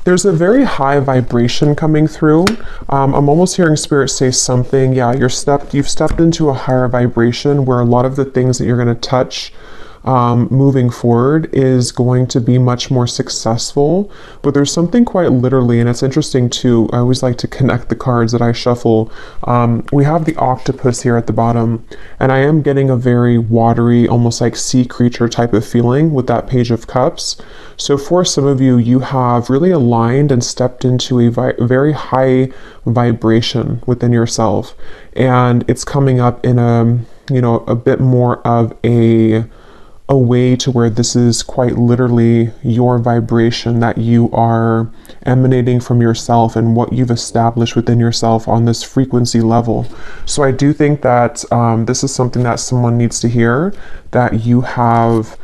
There's a very high vibration coming through. I'm almost hearing Spirit say something. Yeah, you've stepped into a higher vibration where a lot of the things that you're going to touch moving forward is going to be much more successful. But there's something quite literally, and it's interesting too. I always like to connect the cards that I shuffle. We have the octopus here at the bottom, and I am getting a very watery, almost like sea creature type of feeling with that Page of Cups. So for some of you, you have really aligned and stepped into a very high vibration within yourself, and it's coming up in a bit more of a way to where this is quite literally your vibration that you are emanating from yourself and what you've established within yourself on this frequency level. So I do think that this is something that someone needs to hear, that you've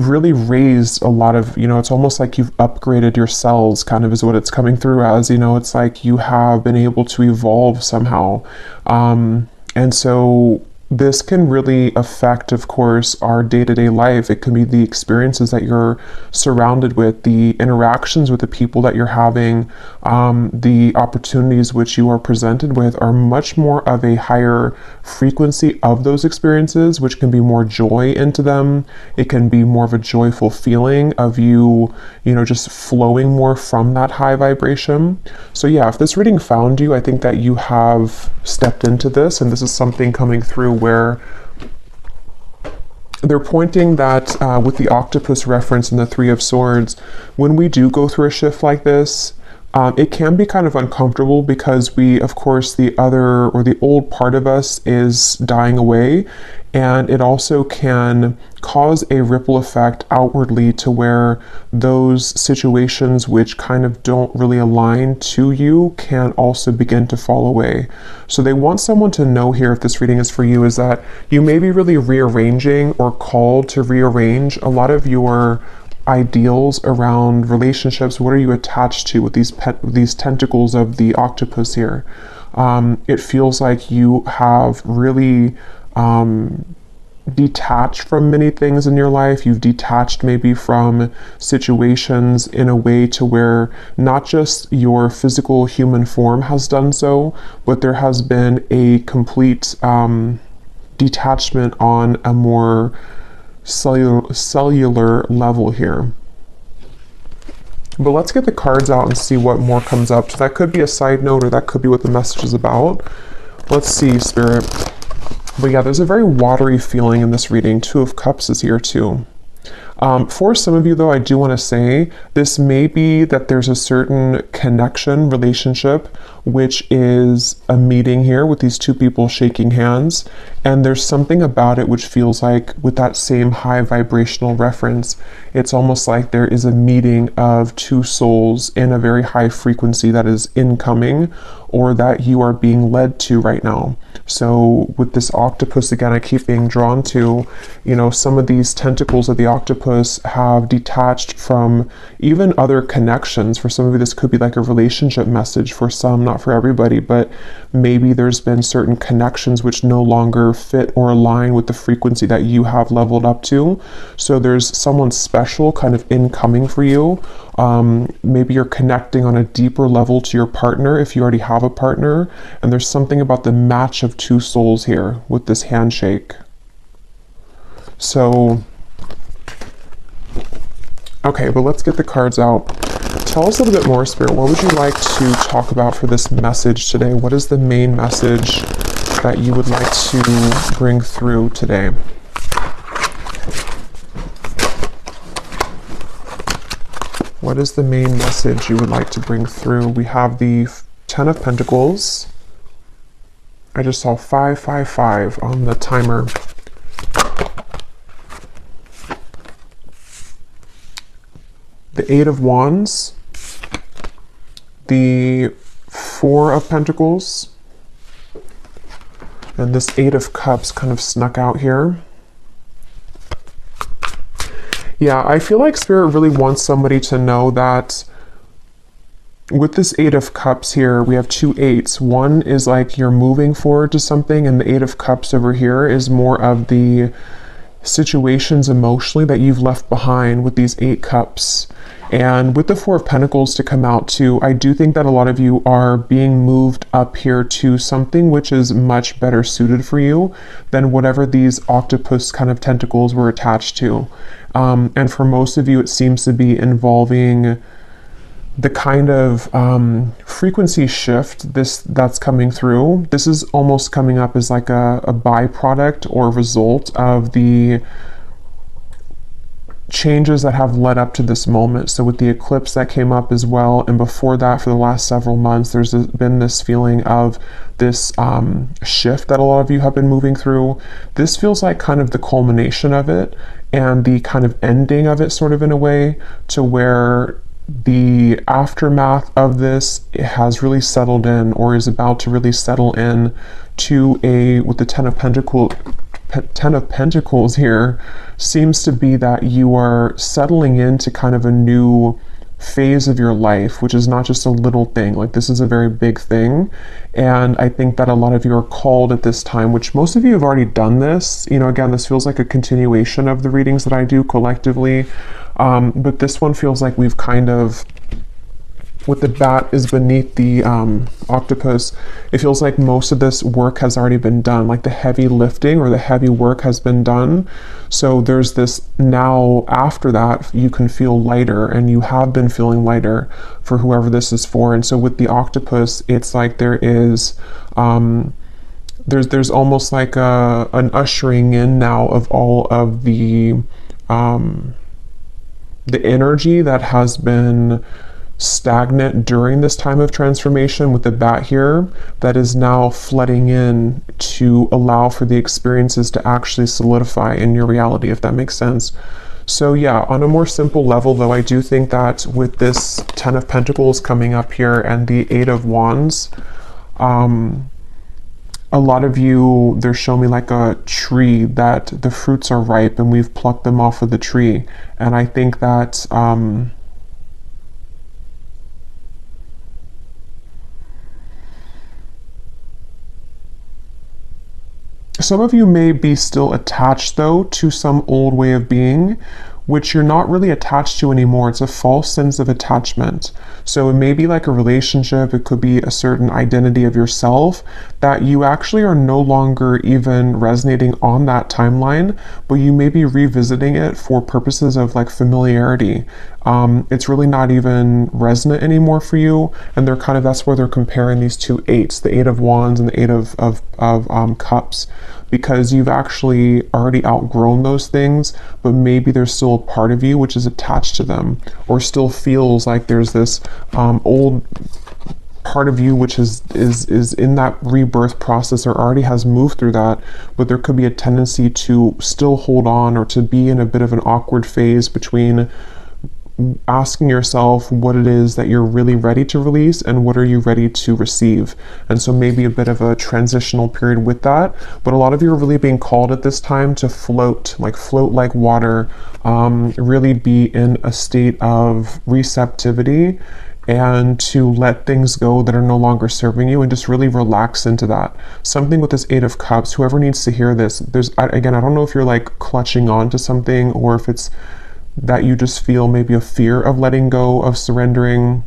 really raised a lot of, it's almost like you've upgraded your cells, kind of is what it's coming through as. It's like you have been able to evolve somehow. And so this can really affect, of course, our day-to-day life. It can be the experiences that you're surrounded with, the interactions with the people that you're having, the opportunities which you are presented with are much more of a higher frequency of those experiences, which can be more joy into them. It can be more of a joyful feeling of you just flowing more from that high vibration. So yeah, if this reading found you, I think that you have stepped into this, and this is something coming through where they're pointing that with the octopus reference and the Three of Swords, when we do go through a shift like this, it can be kind of uncomfortable because of course, the old part of us is dying away, and it also can cause a ripple effect outwardly to where those situations which kind of don't really align to you can also begin to fall away. So they want someone to know here, if this reading is for you, is that you may be really rearranging or called to rearrange a lot of your ideals around relationships. What are you attached to with these tentacles of the octopus here? It feels like you have really detached from many things in your life. You've detached maybe from situations in a way to where not just your physical human form has done so, but there has been a complete detachment on a more cellular level here. But let's get the cards out and see what more comes up. So that could be a side note, or that could be what the message is about. Let's see, Spirit. But yeah, there's a very watery feeling in this reading. Two of Cups is here too. For some of you though, I do want to say this may be that there's a certain connection, relationship, which is a meeting here with these two people shaking hands. And there's something about it which feels like, with that same high vibrational reference, it's almost like there is a meeting of two souls in a very high frequency that is incoming, or that you are being led to right now. So with this octopus, again, I keep being drawn to, some of these tentacles of the octopus have detached from even other connections. For some of you, this could be like a relationship message. For some, not for everybody, but maybe there's been certain connections which no longer fit or align with the frequency that you have leveled up to. So there's someone special kind of incoming for you. Maybe you're connecting on a deeper level to your partner if you already have a partner, and there's something about the match of two souls here with this handshake. So okay, but let's get the cards out. Tell us a little bit more, Spirit. What would you like to talk about for this message today? What is the main message that you would like to bring through today? What is the main message you would like to bring through? We have the Ten of Pentacles. I just saw 555 on the timer. The Eight of Wands. The Four of Pentacles. And this Eight of Cups kind of snuck out here. Yeah, I feel like Spirit really wants somebody to know that with this Eight of Cups here, we have two eights. One is like you're moving forward to something, and the Eight of Cups over here is more of the situations emotionally that you've left behind with these 8 cups. And with the Four of Pentacles to come out too, I do think that a lot of you are being moved up here to something which is much better suited for you than whatever these octopus kind of tentacles were attached to. And for most of you, it seems to be involving the kind of frequency shift that's coming through. This is almost coming up as like a byproduct or result of the changes that have led up to this moment. So with the eclipse that came up as well, and before that for the last several months, there's been this feeling of this shift that a lot of you have been moving through. This feels like kind of the culmination of it and the kind of ending of it, sort of in a way, to where the aftermath of this has really settled in, or is about to really settle in, to with the Ten of Pentacles here, seems to be that you are settling into kind of a new phase of your life, which is not just a little thing. Like, this is a very big thing. And I think that a lot of you are called at this time, which most of you have already done this. You know, again, this feels like a continuation of the readings that I do collectively. But this one feels like we've kind of, with the bat is beneath the octopus, it feels like most of this work has already been done, like the heavy lifting or the heavy work has been done. So there's this now, after that, you can feel lighter, and you have been feeling lighter for whoever this is for. And so with the octopus, it's like there is, there's almost like an ushering in now of all of the energy that has been stagnant during this time of transformation with the bat here, that is now flooding in to allow for the experiences to actually solidify in your reality, if that makes sense. So yeah, on a more simple level though, I do think that with this Ten of Pentacles coming up here and the Eight of Wands, a lot of you, they're showing me like a tree that the fruits are ripe and we've plucked them off of the tree. And I think that some of you may be still attached though to some old way of being, which you're not really attached to anymore. It's a false sense of attachment. So it may be like a relationship, it could be a certain identity of yourself that you actually are no longer even resonating on that timeline, but you may be revisiting it for purposes of like familiarity. It's really not even resonant anymore for you, and they're kind of, that's where they're comparing these two eights, the Eight of Wands and the Eight of Cups, because you've actually already outgrown those things, but maybe there's still a part of you which is attached to them, or still feels like there's this old part of you which is in that rebirth process, or already has moved through that, but there could be a tendency to still hold on, or to be in a bit of an awkward phase between asking yourself what it is that you're really ready to release and what are you ready to receive. And so maybe a bit of a transitional period with that, but a lot of you are really being called at this time to float like water, really be in a state of receptivity, and to let things go that are no longer serving you, and just really relax into that. Something with this Eight of Cups, whoever needs to hear this, again, I don't know if you're like clutching on to something, or if it's that you just feel maybe a fear of letting go, of surrendering,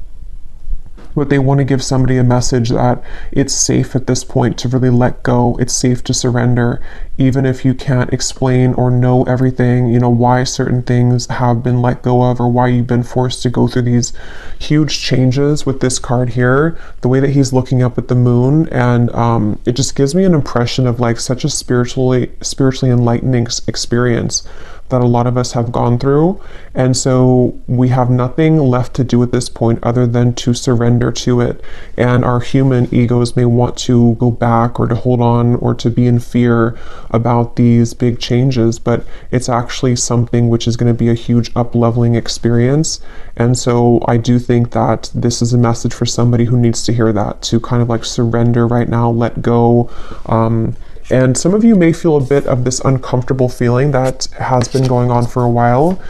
but they want to give somebody a message that it's safe at this point to really let go. It's safe to surrender, even if you can't explain or know everything, you know, why certain things have been let go of, or why you've been forced to go through these huge changes. With this card here, the way that he's looking up at the moon, and it just gives me an impression of like such a spiritually enlightening experience that a lot of us have gone through. And so we have nothing left to do at this point other than to surrender to it. And our human egos may want to go back, or to hold on, or to be in fear about these big changes, but it's actually something which is going to be a huge up-leveling experience. And so I do think that this is a message for somebody who needs to hear that, to kind of like surrender right now, let go. And some of you may feel a bit of this uncomfortable feeling that has been going on for a while.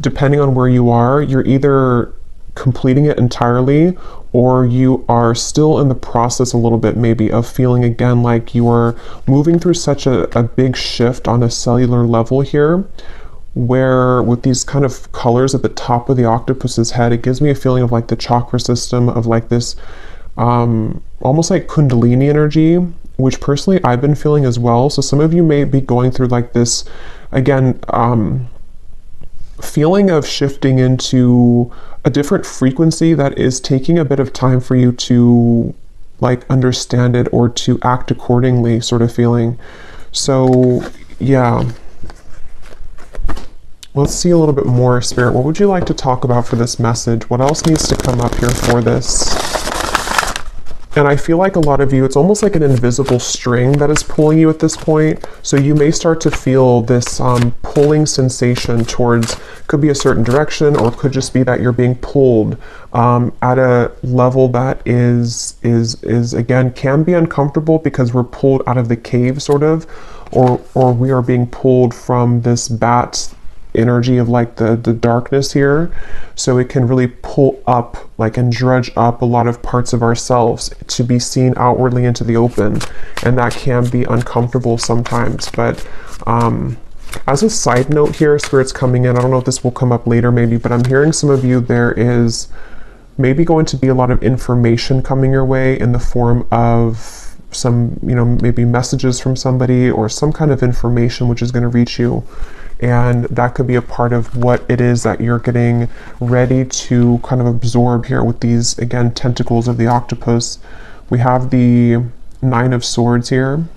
Depending on where you are, you're either completing it entirely, or you are still in the process a little bit maybe of feeling again like you are moving through such a big shift on a cellular level here, where with these kind of colors at the top of the octopus's head, it gives me a feeling of like the chakra system, of like this almost like kundalini energy, which personally I've been feeling as well. So some of you may be going through like this, again, feeling of shifting into a different frequency that is taking a bit of time for you to like understand it or to act accordingly, sort of feeling. So yeah, let's see a little bit more, Spirit. What would you like to talk about for this message? What else needs to come up here for this? And I feel like a lot of you, it's almost like an invisible string that is pulling you at this point. So you may start to feel this pulling sensation towards, could be a certain direction, or it could just be that you're being pulled at a level that is again, can be uncomfortable because we're pulled out of the cave, sort of, or we are being pulled from this bat energy of like the darkness here. So it can really pull up like and dredge up a lot of parts of ourselves to be seen outwardly into the open, and that can be uncomfortable sometimes. But as a side note here, Spirit's coming in, I don't know if this will come up later maybe, but I'm hearing some of you, there is maybe going to be a lot of information coming your way in the form of some, you know, maybe messages from somebody or some kind of information which is going to reach you. And that could be a part of what it is that you're getting ready to kind of absorb here with these, again, tentacles of the octopus. We have the Nine of Swords here.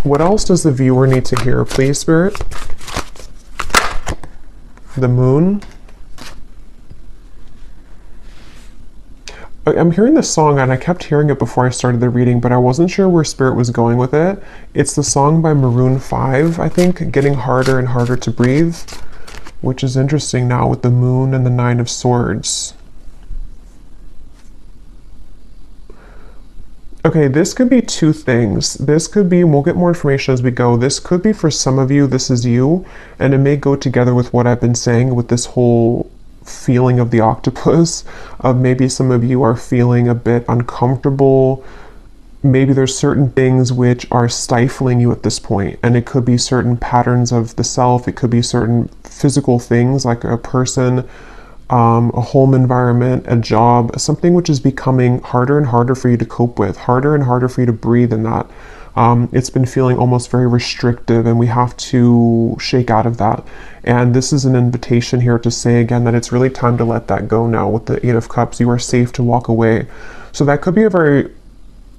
What else does the viewer need to hear, please, Spirit? The Moon. I'm hearing this song, and I kept hearing it before I started the reading, but I wasn't sure where Spirit was going with it. It's the song by Maroon 5, I think, Getting Harder and Harder to Breathe, which is interesting now with the Moon and the Nine of Swords. Okay, this could be two things. This could be, and we'll get more information as we go, this could be for some of you, this is you, and it may go together with what I've been saying with this whole feeling of the octopus, of maybe some of you are feeling a bit uncomfortable. Maybe there's certain things which are stifling you at this point, and it could be certain patterns of the self, it could be certain physical things like a person, a home environment, a job, something which is becoming harder and harder for you to cope with, harder and harder for you to breathe in that. It's been feeling almost very restrictive, and we have to shake out of that. And this is an invitation here to say again that it's really time to let that go now. With the Eight of Cups, you are safe to walk away. So that could be a very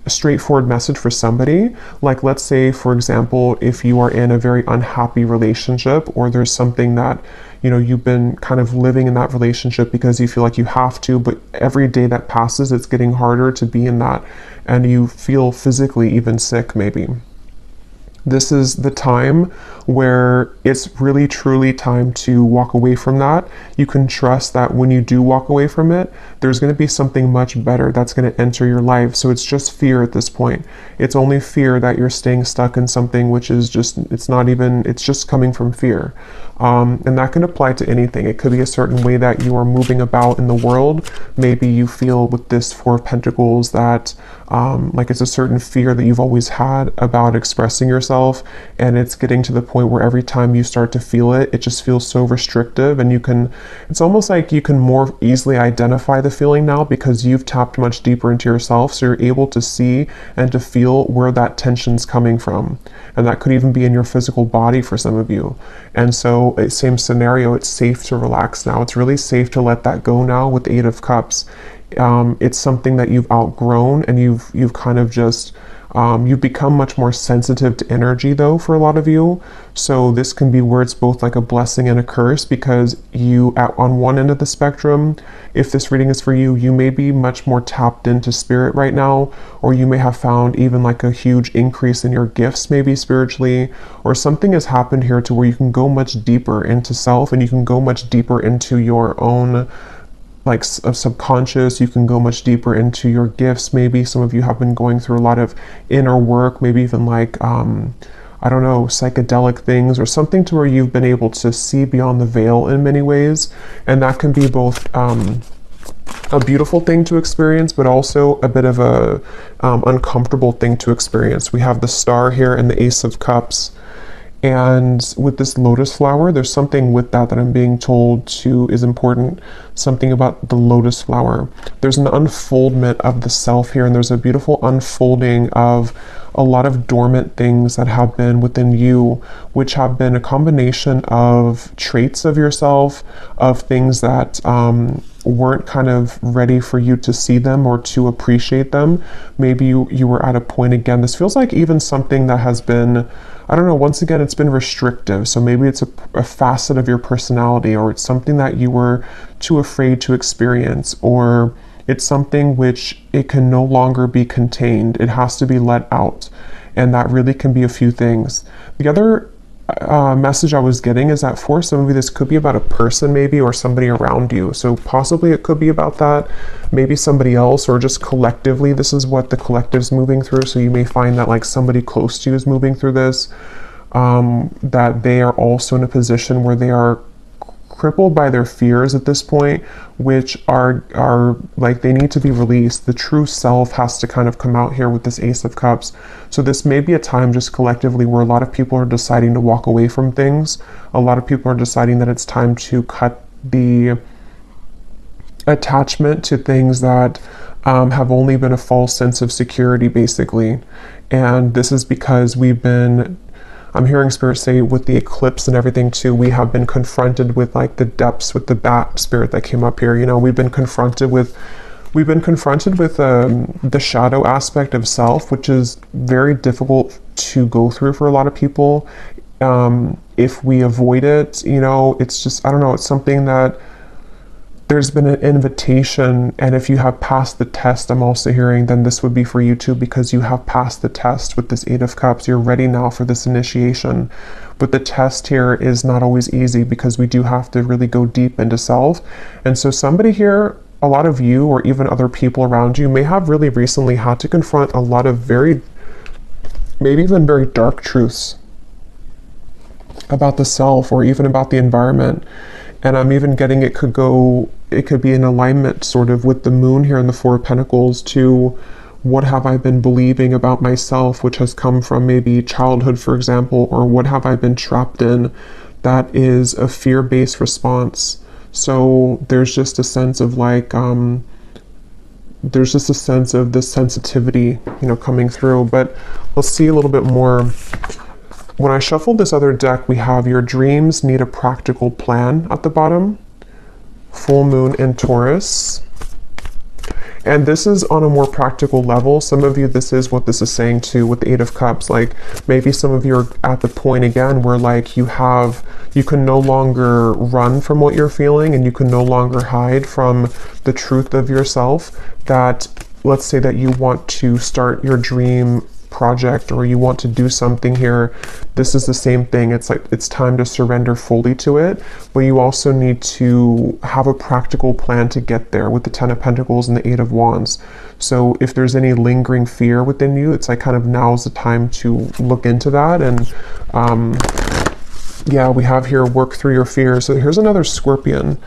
straightforward message for somebody. Like, let's say, for example, if you are in a very unhappy relationship, or there's something that, you know, you've been kind of living in that relationship because you feel like you have to, but every day that passes, it's getting harder to be in that, and you feel physically even sick maybe. This is the time where it's really truly time to walk away from that. You can trust that when you do walk away from it, there's going to be something much better that's going to enter your life. So it's just fear at this point. It's only fear that you're staying stuck in something which is just, it's not even, it's just coming from fear. And that can apply to anything. It could be a certain way that you are moving about in the world. Maybe you feel with this Four of Pentacles that like it's a certain fear that you've always had about expressing yourself, and it's getting to the point where every time you start to feel it, it just feels so restrictive, and you can, it's almost like you can more easily identify the feeling now because you've tapped much deeper into yourself, so you're able to see and to feel where that tension's coming from. And that could even be in your physical body for some of you. And so, same scenario, it's safe to relax now. It's really safe to let that go now with the Eight of Cups. It's something that you've outgrown, and you've kind of just you've become much more sensitive to energy though for a lot of you. So this can be where it's both like a blessing and a curse, because you on one end of the spectrum, if this reading is for you, you may be much more tapped into spirit right now, or you may have found even like a huge increase in your gifts maybe spiritually, or something has happened here to where you can go much deeper into self, and you can go much deeper into your own like subconscious. You can go much deeper into your gifts. Maybe some of you have been going through a lot of inner work, maybe even like I don't know, psychedelic things or something, to where you've been able to see beyond the veil in many ways. And that can be both a beautiful thing to experience, but also a bit of a uncomfortable thing to experience. We have the Star here and the Ace of Cups. And with this lotus flower, there's something with that I'm being told to is important. Something about the lotus flower. There's an unfoldment of the self here, and there's a beautiful unfolding of a lot of dormant things that have been within you, which have been a combination of traits of yourself, of things that weren't kind of ready for you to see them or to appreciate them. Maybe you were at a point, again, this feels like even something that has been, I don't know, once again, it's been restrictive. So maybe it's a facet of your personality, or it's something that you were too afraid to experience, or it's something which it can no longer be contained. It has to be let out. And that really can be a few things. The other message I was getting is that for some of you, this could be about a person maybe, or somebody around you. So possibly it could be about that, maybe somebody else, or just collectively, this is what the collective's moving through. So you may find that like somebody close to you is moving through this, that they are also in a position where they are crippled by their fears at this point, which are like they need to be released. The true self has to kind of come out here with this Ace of Cups. So this may be a time just collectively where a lot of people are deciding to walk away from things. A lot of people are deciding that it's time to cut the attachment to things that have only been a false sense of security, basically. And this is because I'm hearing Spirit say with the eclipse and everything too, we have been confronted with like the depths, with the bat spirit that came up here. You know, we've been confronted with the shadow aspect of self, which is very difficult to go through for a lot of people. If we avoid it, you know, it's just, I don't know, it's something that there's been an invitation, and if you have passed the test, I'm also hearing, then this would be for you too, because you have passed the test with this Eight of Cups. You're ready now for this initiation. But the test here is not always easy, because we do have to really go deep into self. And so somebody here, a lot of you, or even other people around you, may have really recently had to confront a lot of maybe even very dark truths about the self, or even about the environment. And I'm even getting it could be in alignment sort of with the moon here in the Four of Pentacles to what have I been believing about myself, which has come from maybe childhood, for example, or what have I been trapped in that is a fear-based response. So there's just a sense of like, there's just a sense of this sensitivity, you know, coming through. But let's see a little bit more. When I shuffled this other deck, we have your dreams need a practical plan at the bottom. Full moon in Taurus. And this is on a more practical level. Some of you, this is what this is saying too with the Eight of Cups. Like maybe some of you are at the point again where like you can no longer run from what you're feeling, and you can no longer hide from the truth of yourself. That, let's say that you want to start your dream project, or you want to do something here. This is the same thing. It's like it's time to surrender fully to it, but you also need to have a practical plan to get there with the Ten of Pentacles and the Eight of Wands. So if there's any lingering fear within you, it's like kind of now's the time to look into that. And yeah, we have here work through your fears. So here's another Scorpion.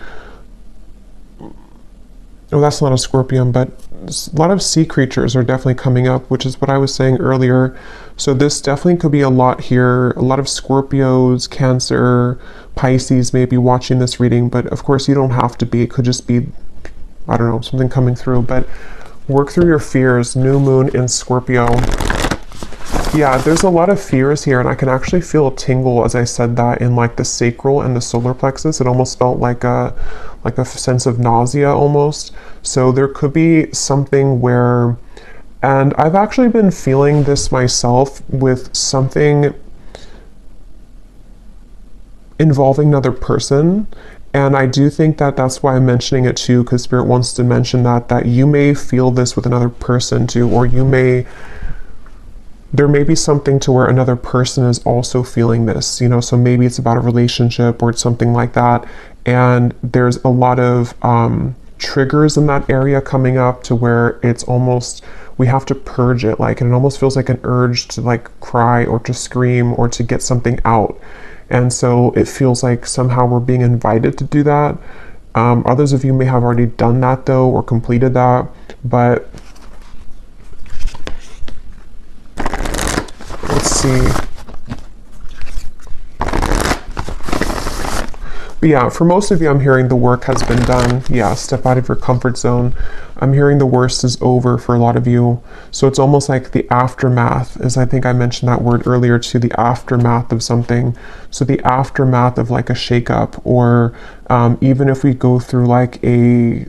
Oh, that's not a Scorpion, but a lot of sea creatures are definitely coming up, which is what I was saying earlier. So this definitely could be a lot here. A lot of Scorpios, Cancer, Pisces may be watching this reading, but of course you don't have to be. It could just be, I don't know, something coming through. But work through your fears. New moon in Scorpio. Yeah, there's a lot of fears here, and I can actually feel a tingle as I said that in like the sacral and the solar plexus. It almost felt like a sense of nausea almost. So there could be something where, and I've actually been feeling this myself with something involving another person. And I do think that that's why I'm mentioning it too, because Spirit wants to mention that you may feel this with another person too, or there may be something to where another person is also feeling this, you know, so maybe it's about a relationship or it's something like that. And there's a lot of triggers in that area coming up to where it's almost, we have to purge it, like, and it almost feels like an urge to like cry or to scream or to get something out. And so it feels like somehow we're being invited to do that. Others of you may have already done that though, or completed that, but let's see. But yeah, for most of you, I'm hearing the work has been done. Yeah, step out of your comfort zone. I'm hearing the worst is over for a lot of you. So it's almost like the aftermath, as I think I mentioned that word earlier too, the aftermath of something. So the aftermath of like a shakeup, or even if we go through like a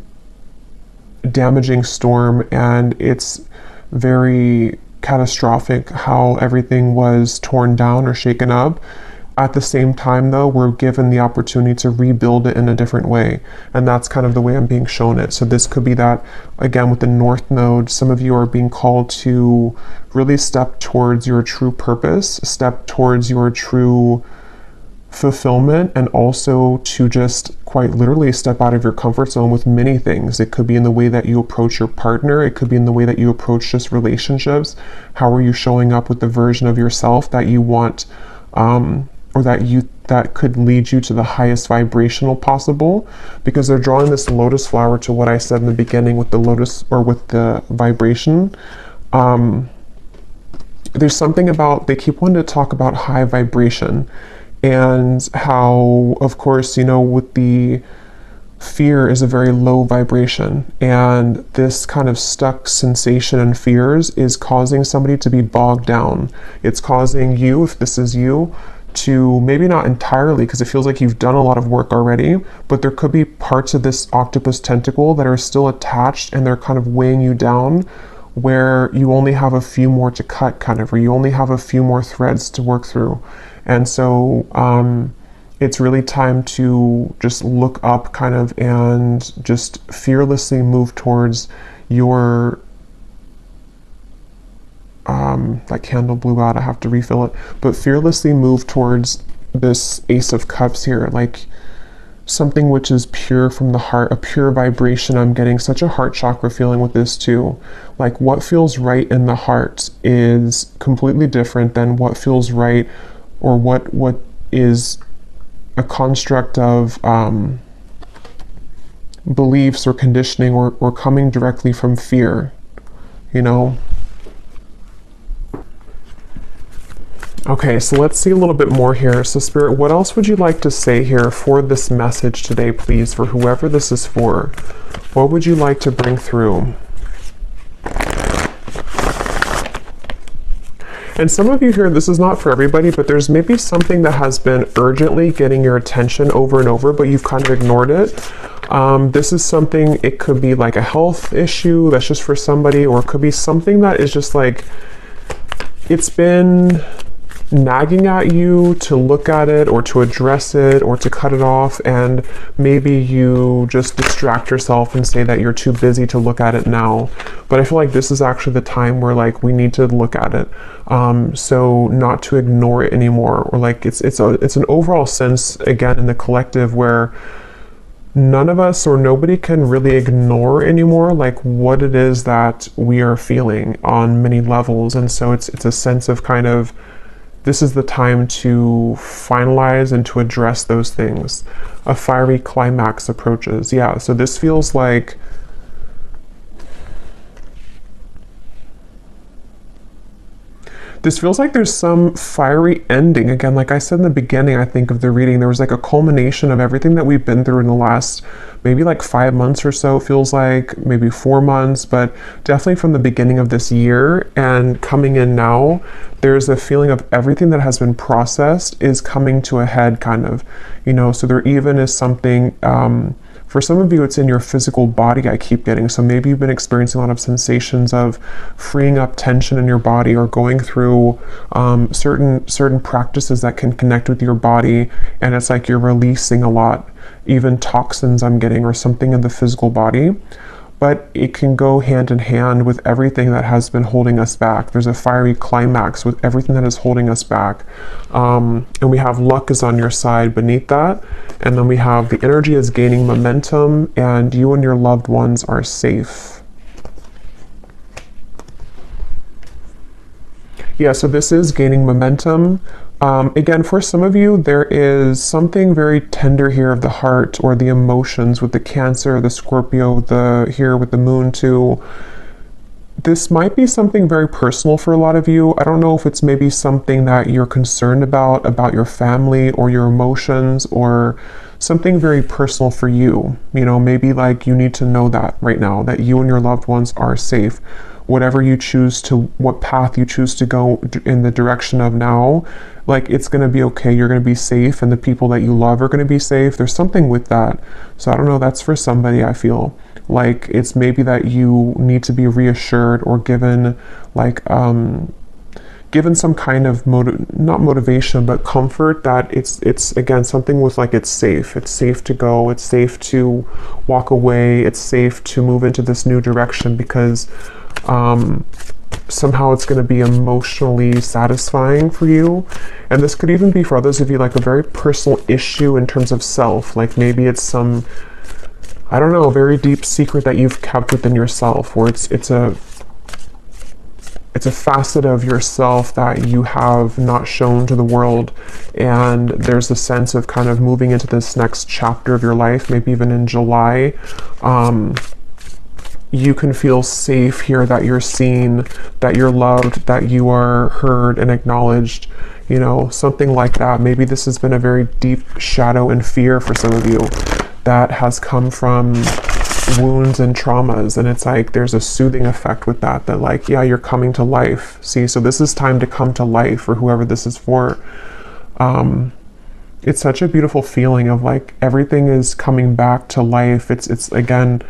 damaging storm and it's very catastrophic how everything was torn down or shaken up. At the same time, though, we're given the opportunity to rebuild it in a different way. And that's kind of the way I'm being shown it. So this could be that, again, with the North Node, some of you are being called to really step towards your true purpose, step towards your true fulfillment, and also to just quite literally step out of your comfort zone with many things. It could be in the way that you approach your partner. It could be in the way that you approach just relationships. How are you showing up with the version of yourself that you want, or that could lead you to the highest vibrational possible? Because they're drawing this lotus flower to what I said in the beginning with the lotus, or with the vibration. There's something about, they keep wanting to talk about high vibration, and how, of course, you know, with the fear is a very low vibration, and this kind of stuck sensation and fears is causing somebody to be bogged down. It's causing you, if this is you, to maybe not entirely, because it feels like you've done a lot of work already, but there could be parts of this octopus tentacle that are still attached and they're kind of weighing you down, where you only have a few more to cut, kind of, or you only have a few more threads to work through. And so it's really time to just look up, kind of, and just fearlessly move towards your that candle blew out, I have to refill it, but fearlessly move towards this Ace of Cups here, like something which is pure from the heart, a pure vibration. I'm getting such a heart chakra feeling with this too. Like what feels right in the heart is completely different than what feels right, or what is a construct of beliefs or conditioning, or coming directly from fear, you know? Okay, so let's see a little bit more here. So Spirit, what else would you like to say here for this message today, please, for whoever this is for? What would you like to bring through? And some of you here, this is not for everybody, but there's maybe something that has been urgently getting your attention over and over, but you've kind of ignored it. This is something, it could be like a health issue that's just for somebody, or it could be something that is just like, it's been nagging at you to look at it, or to address it, or to cut it off, and maybe you just distract yourself and say that you're too busy to look at it now. But I feel like this is actually the time where like we need to look at it, so not to ignore it anymore, or like it's an overall sense, again, in the collective, where none of us or nobody can really ignore anymore like what it is that we are feeling on many levels. And so it's a sense of kind of, this is the time to finalize and to address those things. A fiery climax approaches. Yeah, so this feels like there's some fiery ending. Again, like I said in the beginning, I think, of the reading, there was like a culmination of everything that we've been through in the last maybe like 5 months or so. It feels like maybe 4 months, but definitely from the beginning of this year and coming in now, there's a feeling of everything that has been processed is coming to a head, kind of, you know. So there even is something, for some of you, it's in your physical body, I keep getting. So maybe you've been experiencing a lot of sensations of freeing up tension in your body, or going through certain practices that can connect with your body, and it's like you're releasing a lot, even toxins I'm getting, or something in the physical body. But it can go hand in hand with everything that has been holding us back. There's a fiery climax with everything that is holding us back. And we have luck is on your side beneath that. And then we have the energy is gaining momentum, and you and your loved ones are safe. Yeah, so this is gaining momentum. Again, for some of you, there is something very tender here of the heart, or the emotions with the Cancer, the Scorpio, here with the Moon too. This might be something very personal for a lot of you. I don't know if it's maybe something that you're concerned about your family, or your emotions, or something very personal for you. You know, maybe like you need to know that right now, that you and your loved ones are safe. Whatever you choose to, what path you choose to go in the direction of now, like it's going to be okay. You're going to be safe, and the people that you love are going to be safe. There's something with that. So I don't know, that's for somebody. I feel like it's maybe that you need to be reassured or given like given some kind of not motivation, but comfort that it's again something with like it's safe to go, it's safe to walk away, it's safe to move into this new direction, because somehow it's going to be emotionally satisfying for you. And this could even be for others of you like a very personal issue in terms of self, like maybe it's some, I don't know, a very deep secret that you've kept within yourself, or it's a facet of yourself that you have not shown to the world, and there's a sense of kind of moving into this next chapter of your life, maybe even in July. You can feel safe here, that you're seen, that you're loved, that you are heard and acknowledged, you know, something like that. Maybe this has been a very deep shadow and fear for some of you that has come from wounds and traumas, and it's like there's a soothing effect with that, that like, yeah, you're coming to life. See, so this is time to come to life for whoever this is for. It's such a beautiful feeling of like everything is coming back to life. It's again,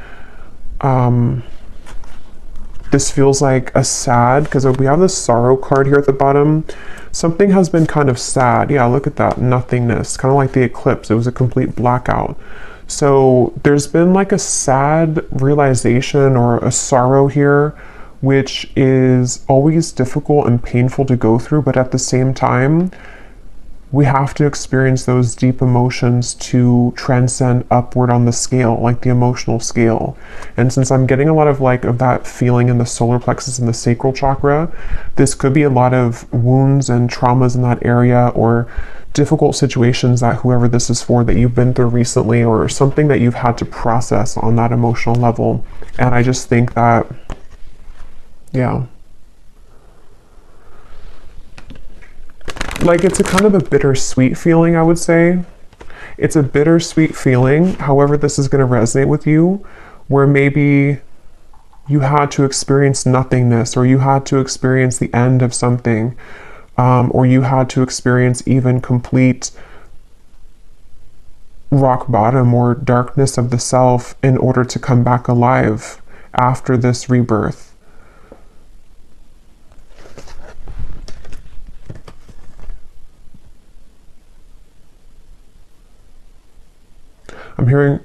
this feels like a sad, because we have this sorrow card here at the bottom. Something has been kind of sad. Yeah, look at that, nothingness, kind of like the eclipse. It was a complete blackout. So there's been like a sad realization or a sorrow here, which is always difficult and painful to go through, but at the same time, we have to experience those deep emotions to transcend upward on the scale, like the emotional scale. And since I'm getting a lot of like of that feeling in the solar plexus and the sacral chakra, this could be a lot of wounds and traumas in that area, or difficult situations that whoever this is for that you've been through recently, or something that you've had to process on that emotional level. And I just think that, yeah, like it's a kind of a bittersweet feeling, I would say. It's a bittersweet feeling, however this is going to resonate with you, where maybe you had to experience nothingness, or you had to experience the end of something, or you had to experience even complete rock bottom or darkness of the self in order to come back alive after this rebirth. I'm hearing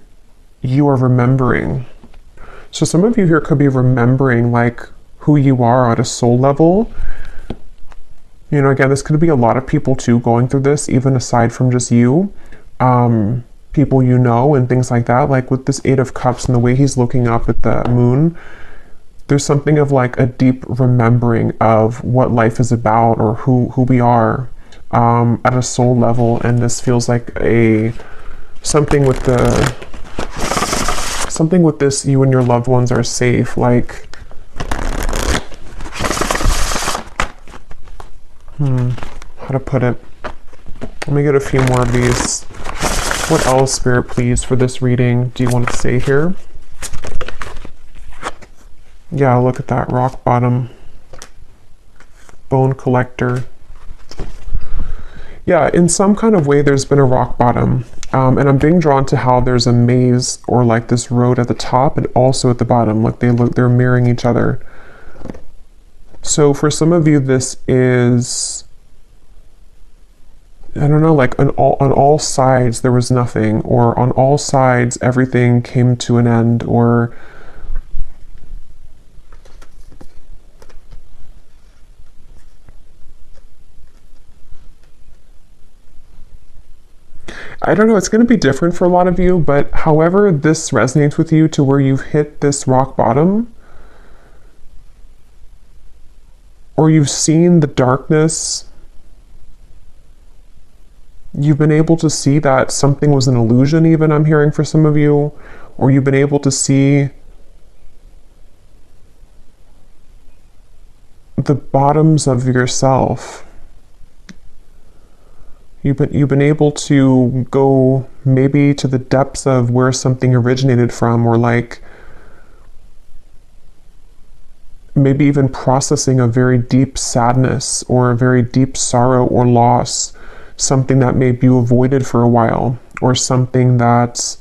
you are remembering. So some of you here could be remembering like who you are at a soul level. You know, again, this could be a lot of people too going through this, even aside from just you. People you know and things like that. Like with this Eight of Cups and the way he's looking up at the moon, there's something of like a deep remembering of what life is about, or who we are at a soul level. And this feels like something with this, you and your loved ones are safe. Like, how to put it? Let me get a few more of these. What else, Spirit, please, for this reading do you want to say here? Yeah, look at that, rock bottom, bone collector. Yeah, in some kind of way, there's been a rock bottom. And I'm being drawn to how there's a maze, or like this road at the top and also at the bottom. Like they're mirroring each other. So for some of you, this is, I don't know, like on all sides there was nothing, or on all sides everything came to an end, or I don't know, it's going to be different for a lot of you, but however this resonates with you to where you've hit this rock bottom, or you've seen the darkness, you've been able to see that something was an illusion, even, I'm hearing for some of you, or you've been able to see the bottoms of yourself. You've been able to go maybe to the depths of where something originated from, or like maybe even processing a very deep sadness or a very deep sorrow or loss, something that maybe you avoided for a while, or something that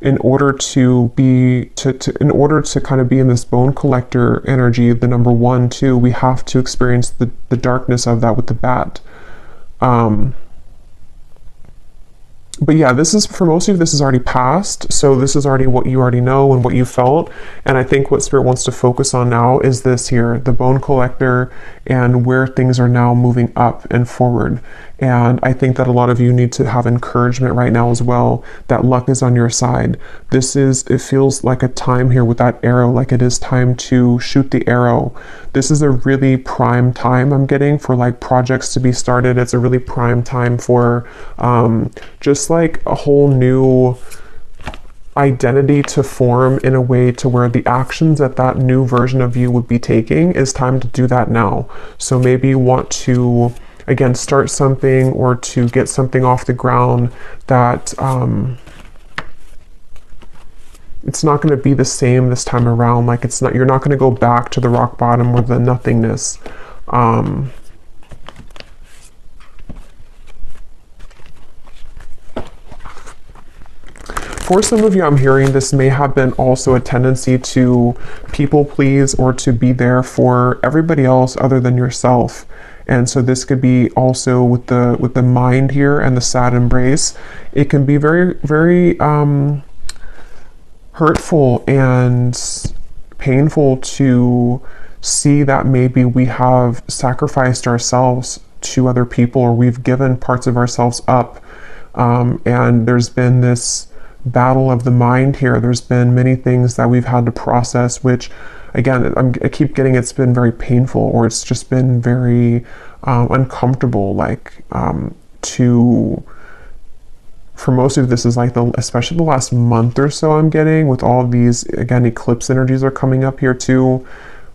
in order to kind of be in this bone collector energy, the number one too, we have to experience the darkness of that with the bat. But yeah, this is, for most of you, this is already past. So this is already what you already know and what you felt. And I think what Spirit wants to focus on now is this here, the bone collector, and where things are now moving up and forward. And I think that a lot of you need to have encouragement right now as well, that luck is on your side. It feels like a time here with that arrow, like it is time to shoot the arrow. This is a really prime time I'm getting for like projects to be started. It's a really prime time for just like a whole new identity to form in a way to where the actions that new version of you would be taking is time to do that now. So maybe you want to, again, start something or to get something off the ground that it's not going to be the same this time around. Like you're not going to go back to the rock bottom or the nothingness. For some of you, I'm hearing this may have been also a tendency to people please or to be there for everybody else other than yourself. And so this could be also with the mind here and the sad embrace. It can be very, very hurtful and painful to see that maybe we have sacrificed ourselves to other people, or we've given parts of ourselves up. And there's been this battle of the mind here. There's been many things that we've had to process, which again, I keep getting it's been very painful, or it's just been very uncomfortable. Like for most of this is like especially the last month or so I'm getting with all of these, again, eclipse energies are coming up here too.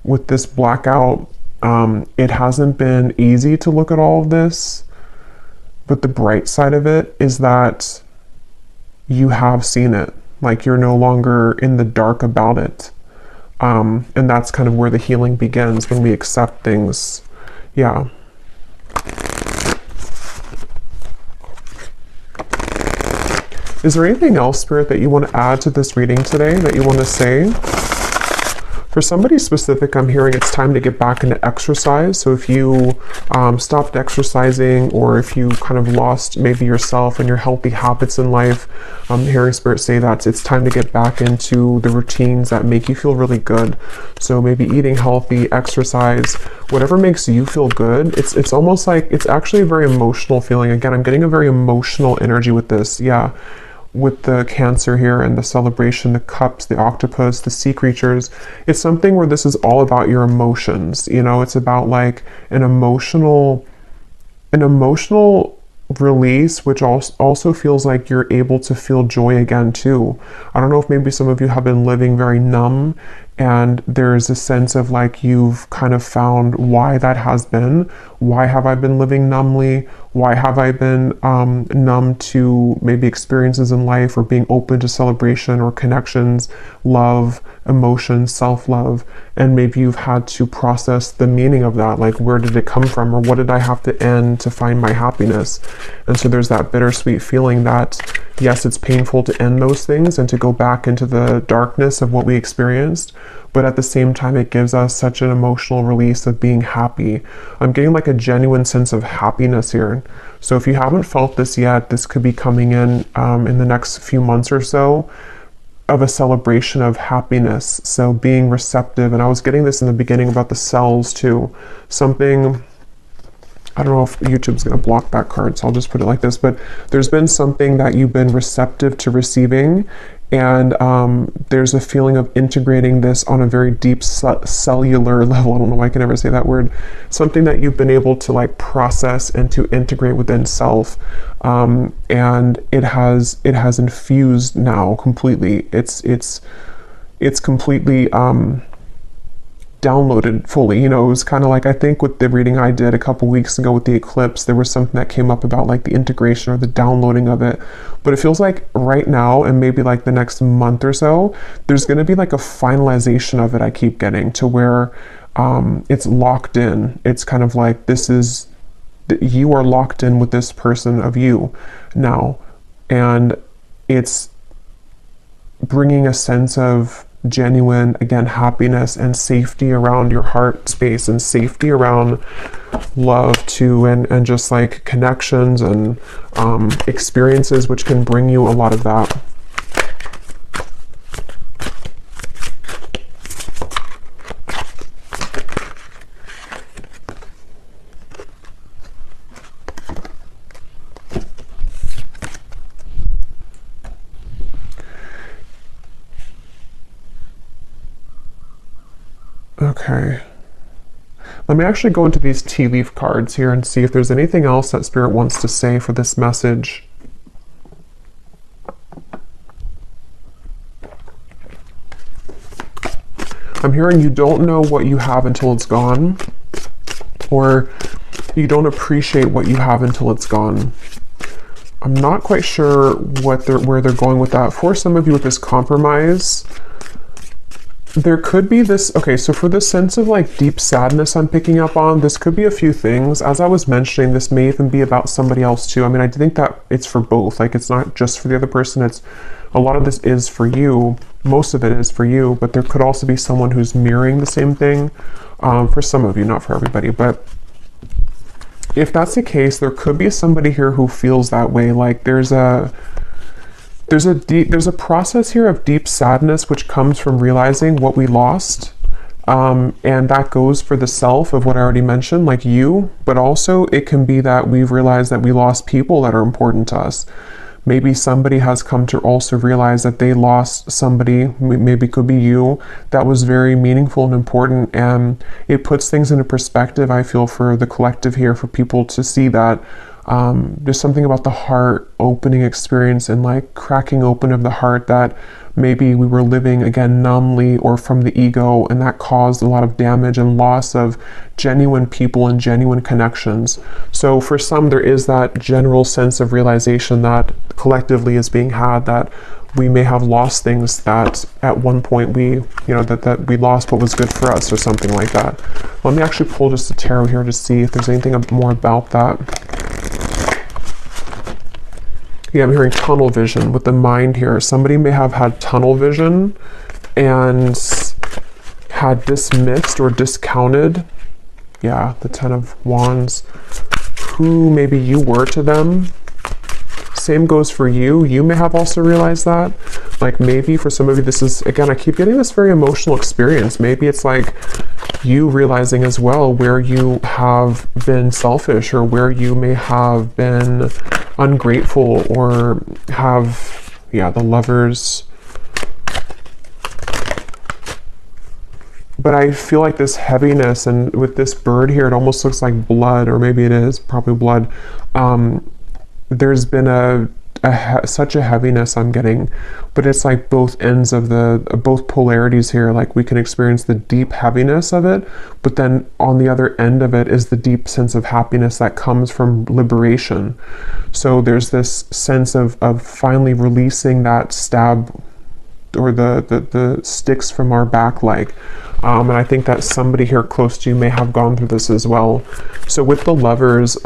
With this blackout, it hasn't been easy to look at all of this, but the bright side of it is that you have seen it. Like you're no longer in the dark about it. And that's kind of where the healing begins, when we accept things. Yeah. Is there anything else, Spirit, that you want to add to this reading today, that you want to say? For somebody specific, I'm hearing it's time to get back into exercise. So if you stopped exercising, or if you kind of lost maybe yourself and your healthy habits in life, I'm hearing Spirit say that it's time to get back into the routines that make you feel really good. So maybe eating healthy, exercise, whatever makes you feel good. It's almost like, it's actually a very emotional feeling. Again, I'm getting a very emotional energy with this. Yeah. With the Cancer here and the celebration, the cups, the octopus, the sea creatures, it's something where this is all about your emotions. You know, it's about like an emotional release, which also feels like you're able to feel joy again too. I don't know if maybe some of you have been living very numb, and there's a sense of like you've kind of found why that has been. Why have I been living numbly? Why have I been numb to maybe experiences in life, or being open to celebration or connections, love, emotion, self-love? And maybe you've had to process the meaning of that, like where did it come from, or what did I have to end to find my happiness? And so there's that bittersweet feeling that, yes, it's painful to end those things and to go back into the darkness of what we experienced, but at the same time, it gives us such an emotional release of being happy. I'm getting like a genuine sense of happiness here. So if you haven't felt this yet, this could be coming in the next few months or so, of a celebration of happiness. So being receptive, and I was getting this in the beginning about the cells too. Something, I don't know if YouTube's going to block that card, so I'll just put it like this, but there's been something that you've been receptive to receiving, and there's a feeling of integrating this on a very deep cellular level. I don't know why I can never say that word. Something that you've been able to like process and to integrate within self, and it has infused now completely. It's completely downloaded fully. You know, it was kind of like, I think with the reading I did a couple weeks ago with the eclipse, there was something that came up about like the integration or the downloading of it. But it feels like right now, and maybe like the next month or so, there's going to be like a finalization of it. I keep getting to where it's locked in. It's kind of like, this is, you are locked in with this person of you now. And it's bringing a sense of genuine, again, happiness and safety around your heart space, and safety around love too, and just like connections and experiences, which can bring you a lot of that. Okay, let me actually go into these tea leaf cards here and see if there's anything else that Spirit wants to say for this message. I'm hearing you don't know what you have until it's gone, or you don't appreciate what you have until it's gone. I'm not quite sure where they're going with that. For some of you with this compromise, there could be this, okay, so for this sense of like deep sadness I'm picking up on, this could be a few things. As I was mentioning, this may even be about somebody else too. I mean, I think that it's for both. Like, it's not just for the other person. It's, a lot of this is for you. Most of it is for you, but there could also be someone who's mirroring the same thing for some of you, not for everybody. But if that's the case, there could be somebody here who feels that way. Like there's a process here of deep sadness which comes from realizing what we lost, and that goes for the self of what I already mentioned, like you, but also it can be that we've realized that we lost people that are important to us. Maybe somebody has come to also realize that they lost somebody, maybe it could be you, that was very meaningful and important, and it puts things into perspective, I feel, for the collective here, for people to see that there's something about the heart opening experience and like cracking open of the heart that maybe we were living again numbly or from the ego, and that caused a lot of damage and loss of genuine people and genuine connections. So for some, there is that general sense of realization that collectively is being had, that we may have lost things that at one point we, you know, that we lost what was good for us or something like that. Let me actually pull just a tarot here to see if there's anything more about that. Yeah, I'm hearing tunnel vision with the mind here. Somebody may have had tunnel vision and had dismissed or discounted, yeah, the Ten of Wands, who maybe you were to them. Same goes for you. You may have also realized that. Like maybe for some of you, this is, again, I keep getting this very emotional experience. Maybe it's like you realizing as well where you have been selfish, or where you may have been ungrateful, or have, yeah, the Lovers. But I feel like this heaviness, and with this bird here, it almost looks like blood, or maybe it is probably blood. There's been such a heaviness I'm getting, but it's like both ends of both polarities here. Like we can experience the deep heaviness of it, but then on the other end of it is the deep sense of happiness that comes from liberation. So there's this sense of finally releasing that stab, or the sticks from our back leg. And I think that somebody here close to you may have gone through this as well. So with the Lovers,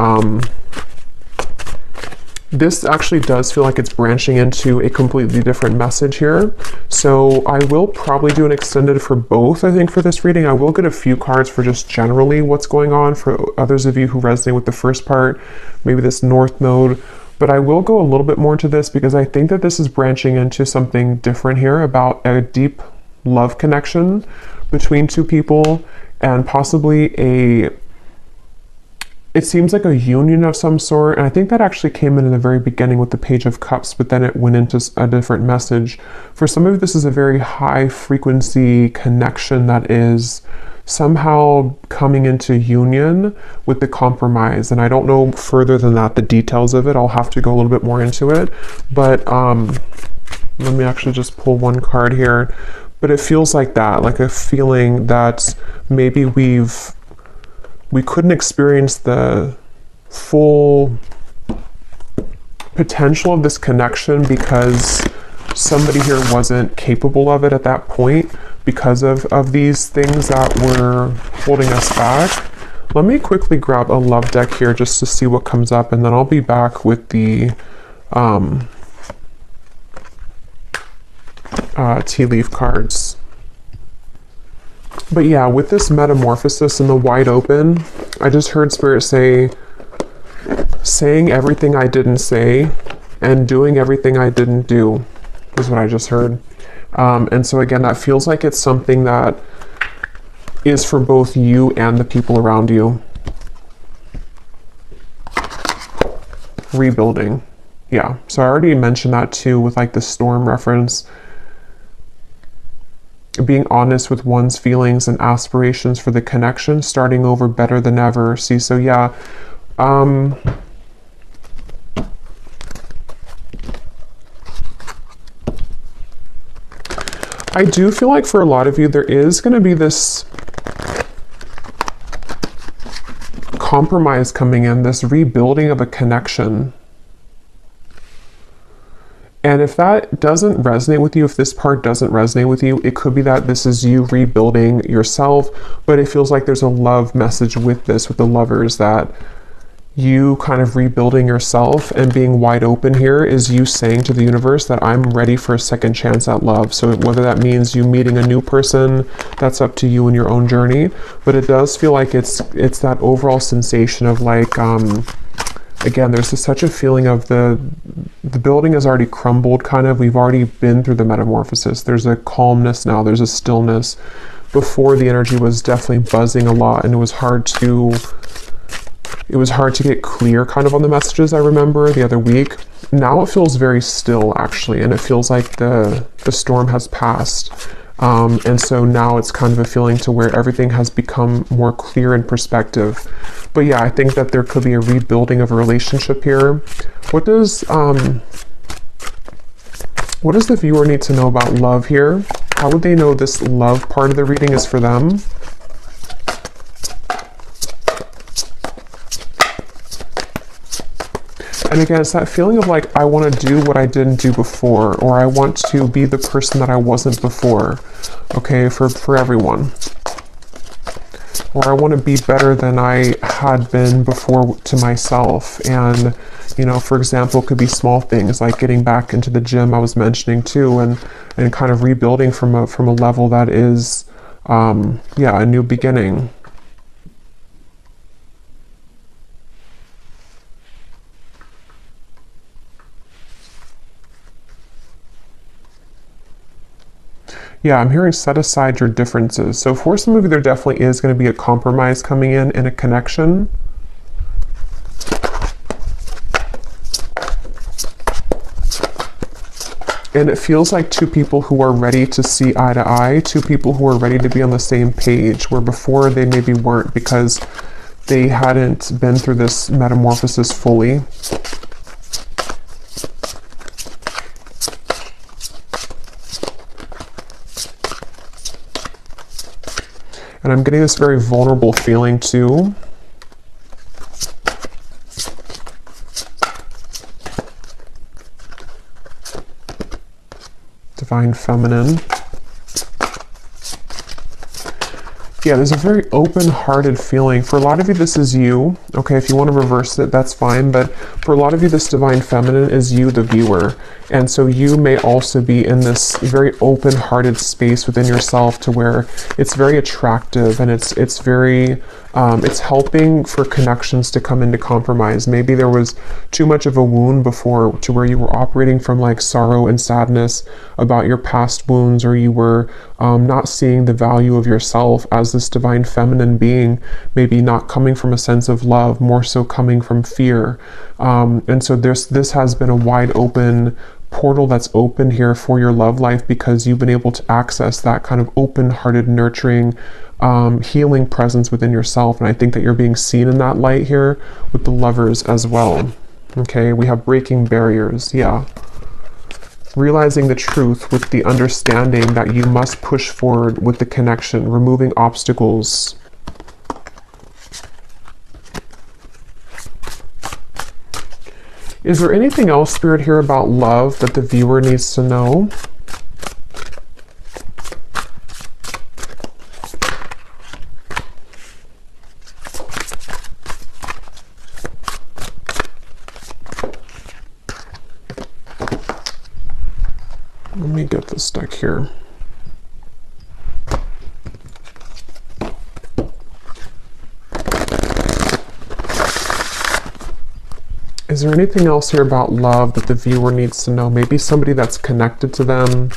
this actually does feel like it's branching into a completely different message here. So I will probably do an extended for both, I think, for this reading. I will get a few cards for just generally what's going on for others of you who resonate with the first part, maybe this North Node. But I will go a little bit more into this because I think that this is branching into something different here, about a deep love connection between two people, and possibly it seems like a union of some sort. And I think that actually came in the very beginning with the Page of Cups, but then it went into a different message. For some of you, this is a very high frequency connection that is somehow coming into union with the compromise. And I don't know further than that, the details of it. I'll have to go a little bit more into it. But let me actually just pull one card here. But it feels like that, like a feeling that maybe we couldn't experience the full potential of this connection because somebody here wasn't capable of it at that point because of these things that were holding us back. Let me quickly grab a love deck here just to see what comes up, and then I'll be back with the tea leaf cards. But yeah, with this metamorphosis and the wide open, I just heard Spirit say, saying everything I didn't say and doing everything I didn't do is what I just heard. And so again, that feels like it's something that is for both you and the people around you. Rebuilding. Yeah, so I already mentioned that too with like the storm reference. Being honest with one's feelings and aspirations for the connection, starting over better than ever. See, so yeah, I do feel like for a lot of you, there is going to be this compromise coming in, this rebuilding of a connection. And if that doesn't resonate with you, if this part doesn't resonate with you, it could be that this is you rebuilding yourself, but it feels like there's a love message with this, with the lovers, that you kind of rebuilding yourself and being wide open here is you saying to the universe that I'm ready for a second chance at love. So whether that means you meeting a new person, that's up to you in your own journey. But it does feel like it's that overall sensation of like, again, there's such a feeling of the building has already crumbled, kind of. We've already been through the metamorphosis. There's a calmness now. There's a stillness. Before, the energy was definitely buzzing a lot, and it was hard to get clear kind of on the messages. I remember the other week. Now it feels very still, actually, and it feels like the storm has passed. And so now it's kind of a feeling to where everything has become more clear in perspective. But yeah, I think that there could be a rebuilding of a relationship here. What does the viewer need to know about love here? How would they know this love part of the reading is for them? And again, it's that feeling of like, I want to do what I didn't do before, or I want to be the person that I wasn't before, okay, for everyone. Or I want to be better than I had been before to myself. And, you know, for example, it could be small things like getting back into the gym I was mentioning too, and kind of rebuilding from a level that is, yeah, a new beginning. Yeah, I'm hearing set aside your differences. So for some of you, there definitely is going to be a compromise coming in a connection. And it feels like two people who are ready to see eye to eye, two people who are ready to be on the same page, where before they maybe weren't because they hadn't been through this metamorphosis fully. And I'm getting this very vulnerable feeling too. Divine Feminine. Yeah, there's a very open-hearted feeling. For a lot of you, this is you. Okay, if you want to reverse it, that's fine. But for a lot of you, this Divine Feminine is you, the viewer. And so you may also be in this very open-hearted space within yourself to where it's very attractive and it's very, it's helping for connections to come into compromise. Maybe there was too much of a wound before to where you were operating from like sorrow and sadness about your past wounds, or you were not seeing the value of yourself as this Divine Feminine being, maybe not coming from a sense of love, more so coming from fear. And so this has been a wide open portal that's open here for your love life, because you've been able to access that kind of open-hearted, nurturing, healing presence within yourself. And I think that you're being seen in that light here with the Lovers as well. Okay, we have breaking barriers. Yeah. realizing the truth with the understanding that you must push forward with the connection, removing obstacles. Is there anything else, Spirit, here about love that the viewer needs to know? Let me get this deck here. Is there anything else here about love that the viewer needs to know? Maybe somebody that's connected to them.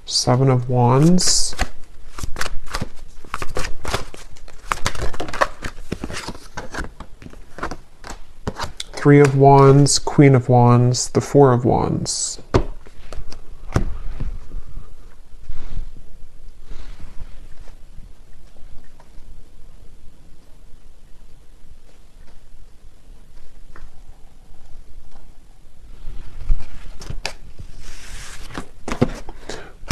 Seven of Wands. Three of Wands, Queen of Wands, the Four of Wands.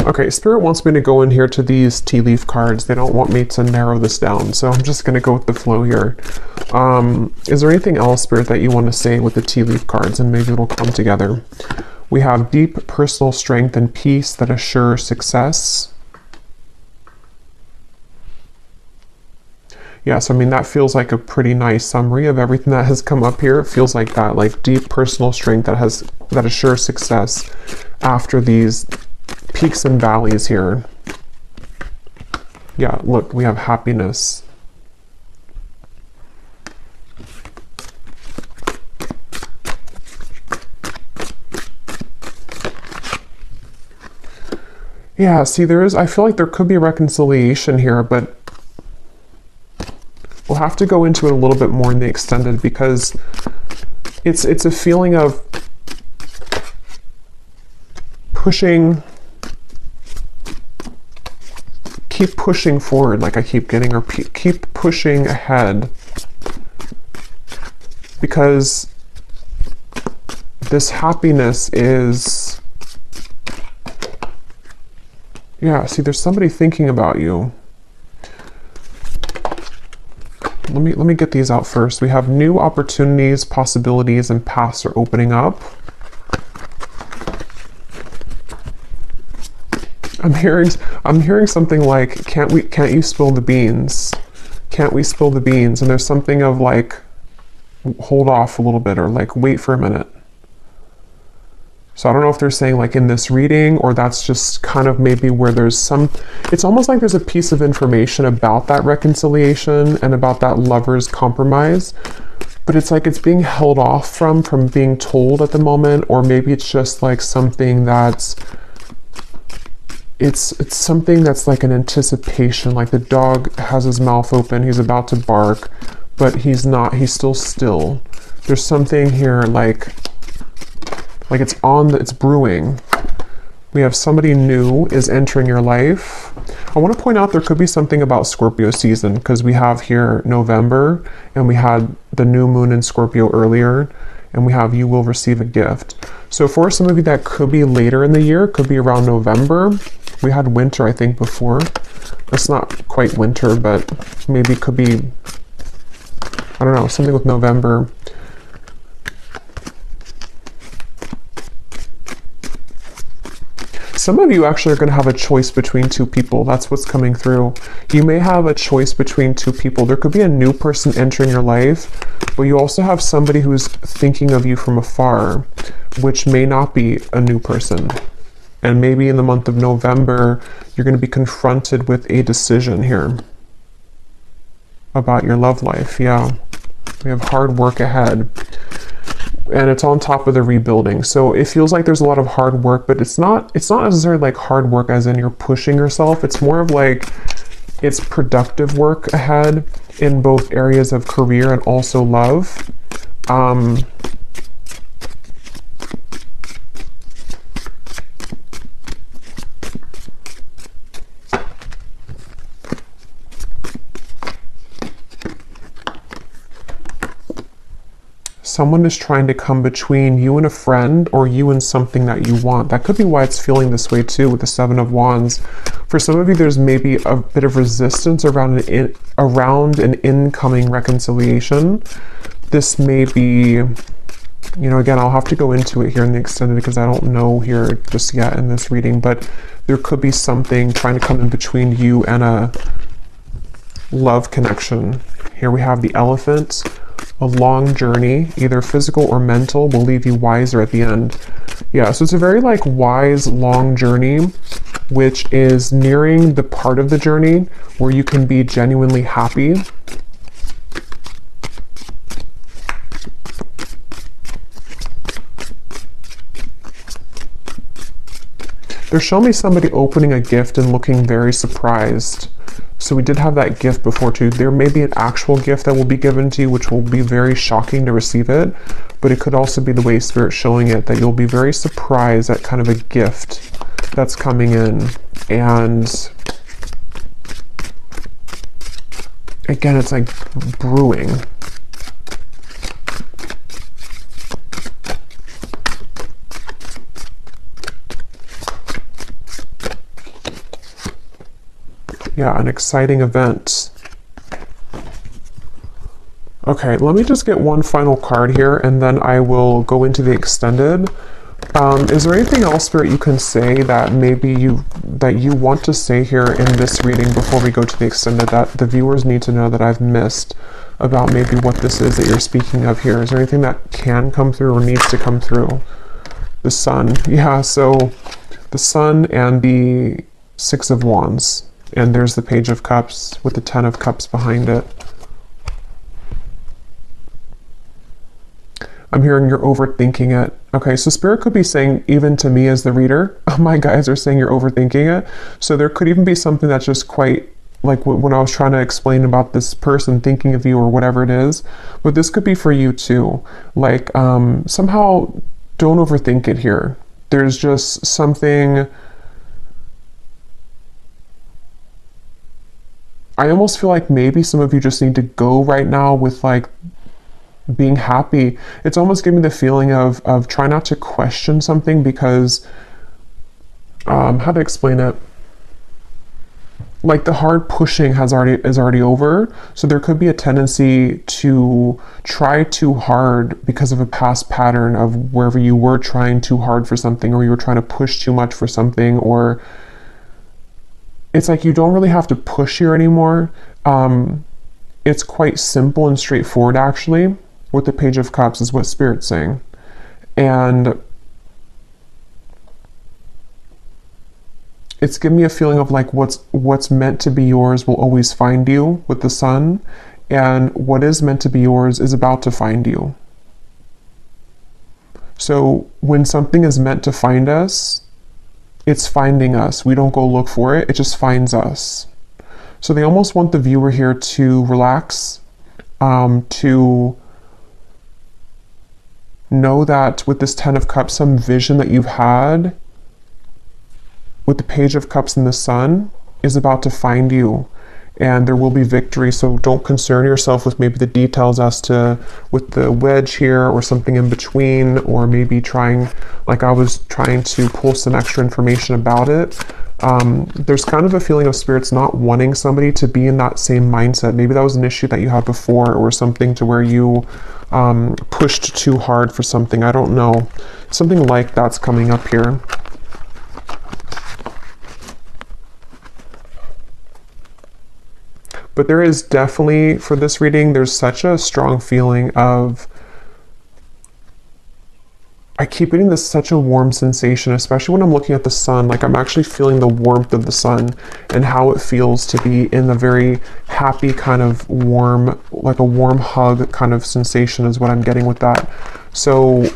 Okay, Spirit wants me to go in here to these tea leaf cards. They don't want me to narrow this down, so I'm just going to go with the flow here. Is there anything else, Spirit, that you want to say with the tea leaf cards, and maybe it'll come together? We have deep personal strength and peace that assure success. Yes, I mean, that feels like a pretty nice summary of everything that has come up here. It feels like that, like deep personal strength that assures success after these peaks and valleys here. Yeah, look, we have happiness. Yeah, see, I feel like there could be a reconciliation here, but we'll have to go into it a little bit more in the extended, because it's a feeling of pushing, keep pushing forward, like I keep getting, or keep pushing ahead, because this happiness is, yeah, see, there's somebody thinking about you. Let me get these out first. We have new opportunities, possibilities, and paths are opening up. I'm hearing something like, can't you spill the beans? Can't we spill the beans? And there's something of like, hold off a little bit, or like, wait for a minute. So I don't know if they're saying like in this reading, or that's just kind of maybe where there's some, it's almost like there's a piece of information about that reconciliation and about that lover's compromise, but it's like it's being held off from being told at the moment, or maybe it's just like something that's, it's something that's like an anticipation, like the dog has his mouth open, he's about to bark, but he's not, he's still. There's something here like it's brewing. We have somebody new is entering your life. I want to point out there could be something about Scorpio season, because we have here November, and we had the new moon in Scorpio earlier, and we have you will receive a gift. So for some of you that could be later in the year, could be around November. We had winter, I think, before. It's not quite winter, but maybe it could be, I don't know, something with November. Some of you actually are going to have a choice between two people. That's what's coming through. You may have a choice between two people. There could be a new person entering your life, but you also have somebody who's thinking of you from afar, which may not be a new person. And maybe in the month of November, you're going to be confronted with a decision here about your love life. Yeah, we have hard work ahead. And it's on top of the rebuilding. So it feels like there's a lot of hard work, but it's not necessarily like hard work as in you're pushing yourself. It's more of like, it's productive work ahead in both areas of career and also love. someone is trying to come between you and a friend, or you and something that you want. That could be why it's feeling this way too with the Seven of Wands. For some of you, there's maybe a bit of resistance around an incoming reconciliation. This may be, you know, again, I'll have to go into it here in the extended because I don't know here just yet in this reading, but there could be something trying to come in between you and a love connection. Here we have the Elephant. A long journey, either physical or mental, will leave you wiser at the end. Yeah, so it's a very like wise, long journey, which is nearing the part of the journey where you can be genuinely happy. They're showing me somebody opening a gift and looking very surprised. So we did have that gift before too. There may be an actual gift that will be given to you, which will be very shocking to receive it. But it could also be the way Spirit's showing it, that you'll be very surprised at kind of a gift that's coming in. And again, it's like brewing. Yeah, an exciting event. Okay, let me just get one final card here and then I will go into the extended. Is there anything else, Spirit, you can say that maybe you want to say here in this reading before we go to the extended that the viewers need to know that I've missed about maybe what this is that you're speaking of here? Is there anything that can come through or needs to come through? The Sun. Yeah, so the Sun and the Six of Wands. And there's the Page of Cups with the Ten of Cups behind it. I'm hearing you're overthinking it. Okay, so Spirit could be saying, even to me as the reader, my guys are saying you're overthinking it. So there could even be something that's just quite, like when I was trying to explain about this person thinking of you or whatever it is. But this could be for you too. Like, somehow don't overthink it here. There's just something... I almost feel like maybe some of you just need to go right now with like being happy. It's almost giving me the feeling of try not to question something because, how to explain it? Like the hard pushing is already over. So there could be a tendency to try too hard because of a past pattern of wherever you were trying too hard for something, or you were trying to push too much for something, or it's like you don't really have to push here anymore. It's quite simple and straightforward actually with the Page of Cups is what Spirit's saying. And it's giving me a feeling of like what's meant to be yours will always find you with the Sun, and what is meant to be yours is about to find you. So when something is meant to find us, it's finding us. We don't go look for it. It just finds us. So they almost want the viewer here to relax, to know that with this Ten of Cups, some vision that you've had with the Page of Cups and the Sun is about to find you. And there will be victory, so don't concern yourself with maybe the details as to with the wedge here or something in between, or maybe trying, like I was trying to pull some extra information about it. There's kind of a feeling of Spirits not wanting somebody to be in that same mindset. Maybe that was an issue that you had before, or something to where you pushed too hard for something. I don't know. Something like that's coming up here. But there is definitely, for this reading, there's such a strong feeling of, I keep getting this such a warm sensation, especially when I'm looking at the Sun. Like I'm actually feeling the warmth of the Sun and how it feels to be in a very happy kind of warm, like a warm hug kind of sensation is what I'm getting with that. So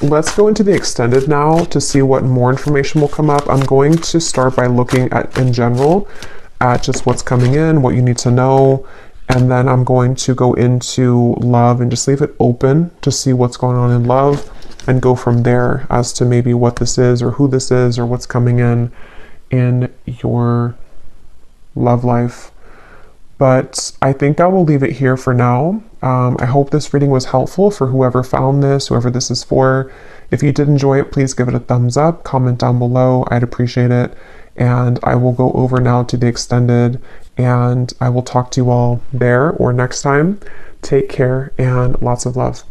let's go into the extended now to see what more information will come up. I'm going to start by looking at, in general, at just what's coming in, what you need to know, and then I'm going to go into love and just leave it open to see what's going on in love and go from there as to maybe what this is or who this is or what's coming in your love life. But I think I will leave it here for now. I hope this reading was helpful for whoever found this, whoever this is for. If you did enjoy it, please give it a thumbs up, comment down below. I'd appreciate it. And I will go over now to the extended, and I will talk to you all there or next time. Take care and lots of love.